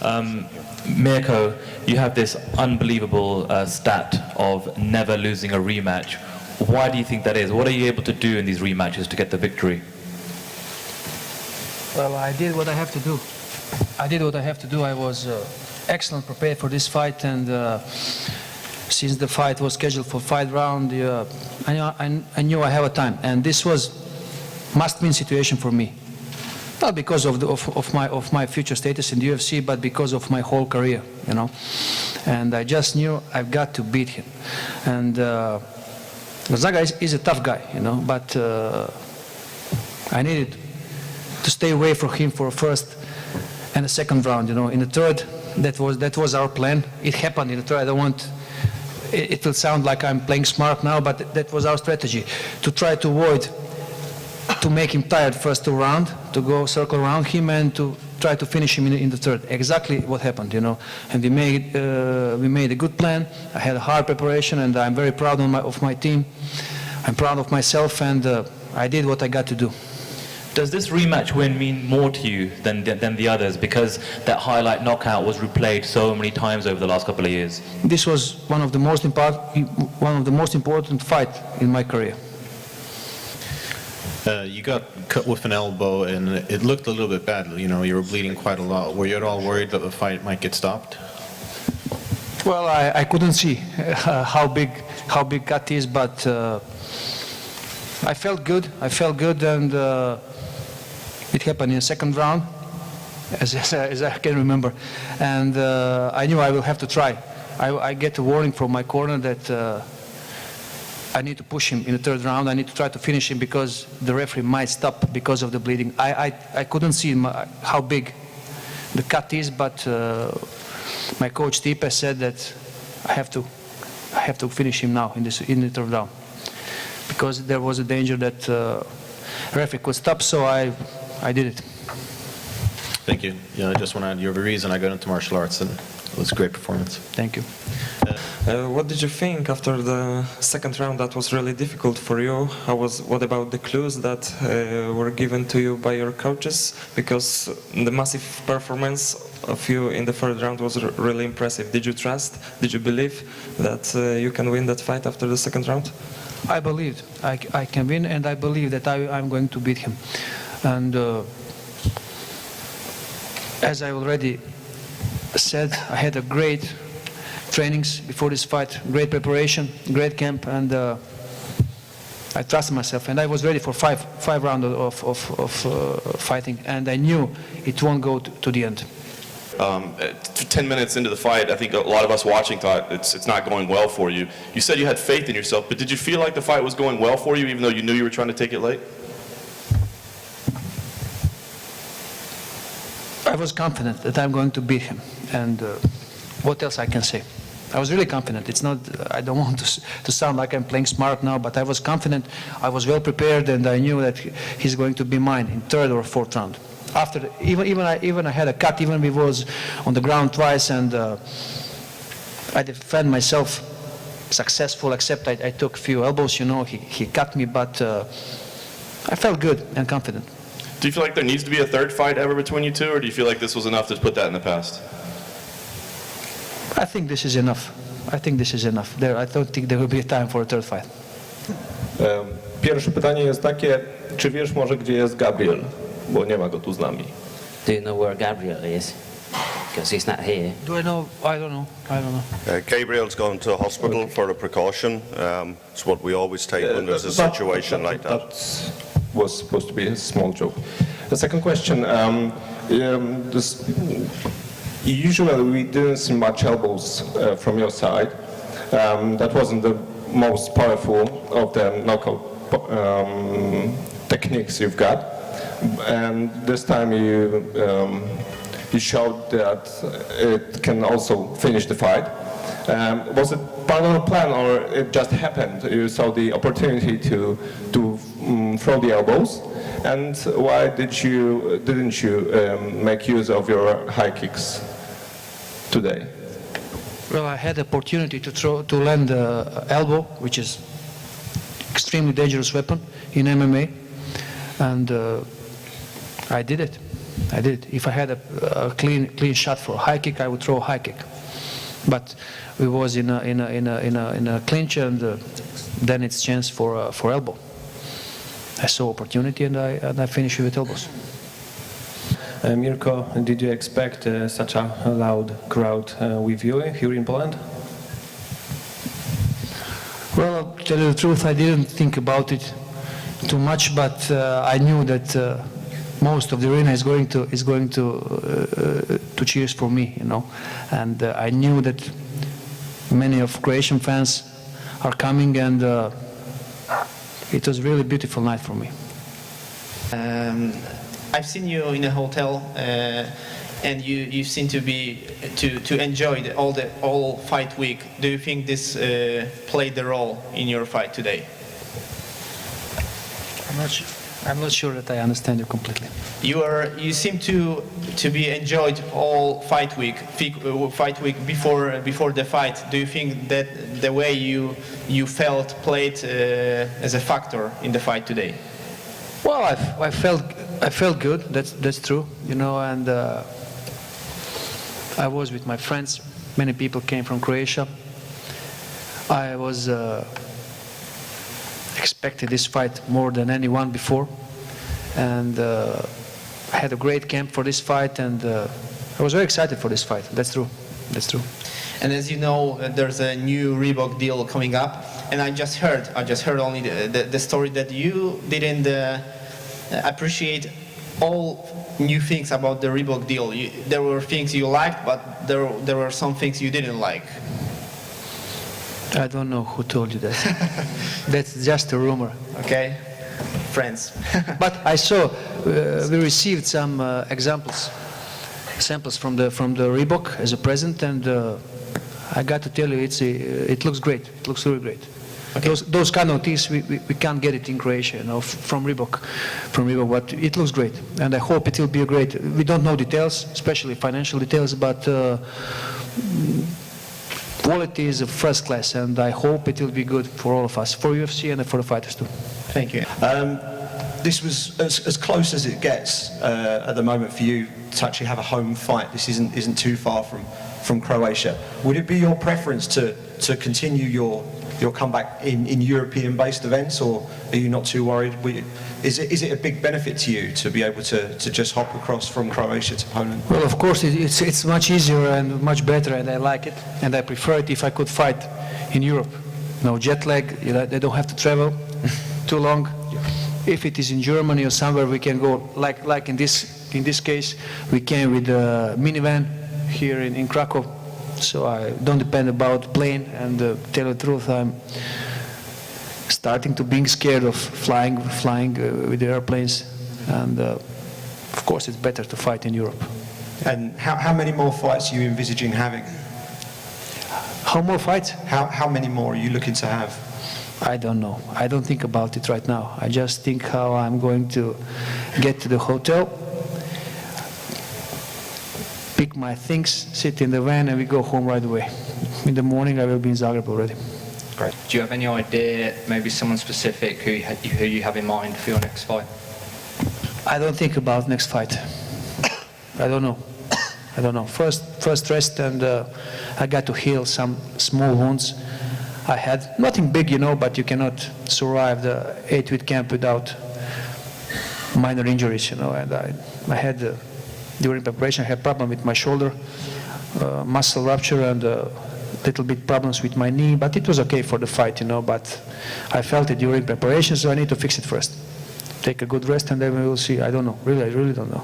Mirko, you have this unbelievable stat of never losing a rematch. Why do you think that is? What are you able to do in these rematches to get the victory? Well, I did what I have to do. I was excellent prepared for this fight, and since the fight was scheduled for 5 rounds, I knew I have a time, and this was must-win situation for me. Not because of my future status in the UFC, but because of my whole career, you know. And I just knew I've got to beat him. And Gonzaga is a tough guy, you know, but I needed to stay away from him for a first and a second round, you know. In the third, that was our plan. It happened in the third. I don't want. It will sound like I'm playing smart now, but that was our strategy, to try to avoid, to make him tired first 2 rounds, to go circle around him and to try to finish him in the third. Exactly what happened, you know. And we made a good plan. I had a hard preparation, and I'm very proud of my team. I'm proud of myself, and I did what I got to do. Does this rematch win mean more to you than the others, because that highlight knockout was replayed so many times over the last couple of years? This was one of the most important fights in my career. You got cut with an elbow, and it looked a little bit bad. You know, you were bleeding quite a lot. Were you at all worried that the fight might get stopped? Well, I couldn't see how big cut is, but I felt good. And it happened in the second round, as I can remember. And I knew I will have to try. I get a warning from my corner that I need to push him in the third round. I need to try to finish him because the referee might stop because of the bleeding. I couldn't see how big the cut is, but my coach Stipe said that I have to finish him now in the third round, because there was a danger that referee could stop. So I did it. Thank you. Yeah, I just want to add, you're the reason I got into martial arts, and it was a great performance. Thank you. What did you think after the second round? That was really difficult for you. What about the clues that were given to you by your coaches? Because the massive performance of you in the third round was really impressive. Did you trust? Did you believe that you can win that fight after the second round? I believed I can win, and I believe that I'm going to beat him. And as I already said, I had a great trainings before this fight, great preparation, great camp, and I trusted myself, and I was ready for five rounds of fighting, and I knew it won't go to the end. 10 minutes into the fight, I think a lot of us watching thought it's not going well for you. You said you had faith in yourself, but did you feel like the fight was going well for you, even though you knew you were trying to take it late? I was confident that I'm going to beat him, and what else I can say? I was really confident. It's not, I don't want to sound like I'm playing smart now, but I was confident, I was well prepared, and I knew that he's going to be mine in third or fourth round. After, even I had a cut, even we was on the ground twice, and I defend myself successful, except I took a few elbows, you know, he cut me, but I felt good and confident. Do you feel like there needs to be a third fight ever between you two, or do you feel like this was enough to put that in the past? I think this is enough. I think this is enough. I don't think there will be a time for a third fight. Pierwsze pytanie jest takie, czy wiesz może gdzie jest Gabriel, bo nie ma go tu z nami. Do you know where Gabriel is? Because he's not here. Do I know? I don't know. I don't know. Gabriel's gone to hospital for a precaution. It's what we always take when there's a situation like that. That was supposed to be a small joke. The second question, usually we didn't see much elbows from your side. That wasn't the most powerful of the knockout techniques you've got. And this time you showed that it can also finish the fight. Was it part of the plan, or it just happened? You saw the opportunity to throw the elbows, and why didn't you make use of your high kicks today? Well, I had the opportunity to land the elbow, which is extremely dangerous weapon in MMA, and I did it. I did. If I had a clean shot for a high kick, I would throw a high kick. But we was in a clinch, and then it's chance for elbow. I saw opportunity, and I finished with elbows. Mirko, did you expect such a loud crowd with you here in Poland? Well, to tell you the truth, I didn't think about it too much, but I knew that most of the arena is going to cheers for me, you know, and I knew that many of Croatian fans are coming, and it was really beautiful night for me. I've seen you in a hotel, and you seem to enjoy the all fight week. Do you think this played the role in your fight today? I'm not sure that I understand you completely. You seem to be enjoyed all fight week before the fight. Do you think that the way you felt played as a factor in the fight today? Well, I felt good. That's true, you know, and I was with my friends. Many people came from Croatia. I was expected this fight more than anyone before, and I had a great camp for this fight, and I was very excited for this fight. That's true. That's true. And as you know, there's a new Reebok deal coming up, and I just heard only the story that you didn't appreciate all new things about the Reebok deal. There were things you liked, but there were some things you didn't like. I don't know who told you that. That's just a rumor. Okay, friends. But I saw we received some samples from the Reebok as a present, and I got to tell you, it looks great. It looks really great. Okay. Those kind of tees we can't get it in Croatia, you know, from Reebok, but it looks great, and I hope it will be a great. We don't know details, especially financial details, but quality is first class, and I hope it will be good for all of us, for UFC and for the fighters too. Thank you. This was as close as it gets at the moment for you to actually have a home fight. This isn't too far from Croatia. Would it be your preference to continue your comeback in European-based events, or are you not too worried? Is it a big benefit to you to be able to just hop across from Croatia to Poland? Well, of course, it's much easier and much better, and I like it, and I prefer it if I could fight in Europe. No jet lag, you know, they don't have to travel too long. If it is in Germany or somewhere, we can go like in this case, we came with a minivan here in Krakow. So I don't depend about plane, and to tell the truth, I'm starting to being scared of flying with the airplanes, and of course it's better to fight in Europe. And how many more fights are you envisaging having? How more fights? How many more are you looking to have? I don't know. I don't think about it right now. I just think how I'm going to get to the hotel, pick my things, sit in the van, and we go home right away. In the morning, I will be in Zagreb already. Great. Do you have any idea, maybe someone specific who you have in mind for your next fight? I don't think about next fight. I don't know. I don't know. First rest, and I got to heal some small wounds I had. Nothing big, you know, but you cannot survive the 8-week camp without minor injuries, you know. And I had, during preparation, I had problem with my shoulder, muscle rupture, and little bit problems with my knee, but it was okay for the fight, you know. But I felt it during preparation, so I need to fix it first. Take a good rest, and then we will see. I don't know. Really, I really don't know.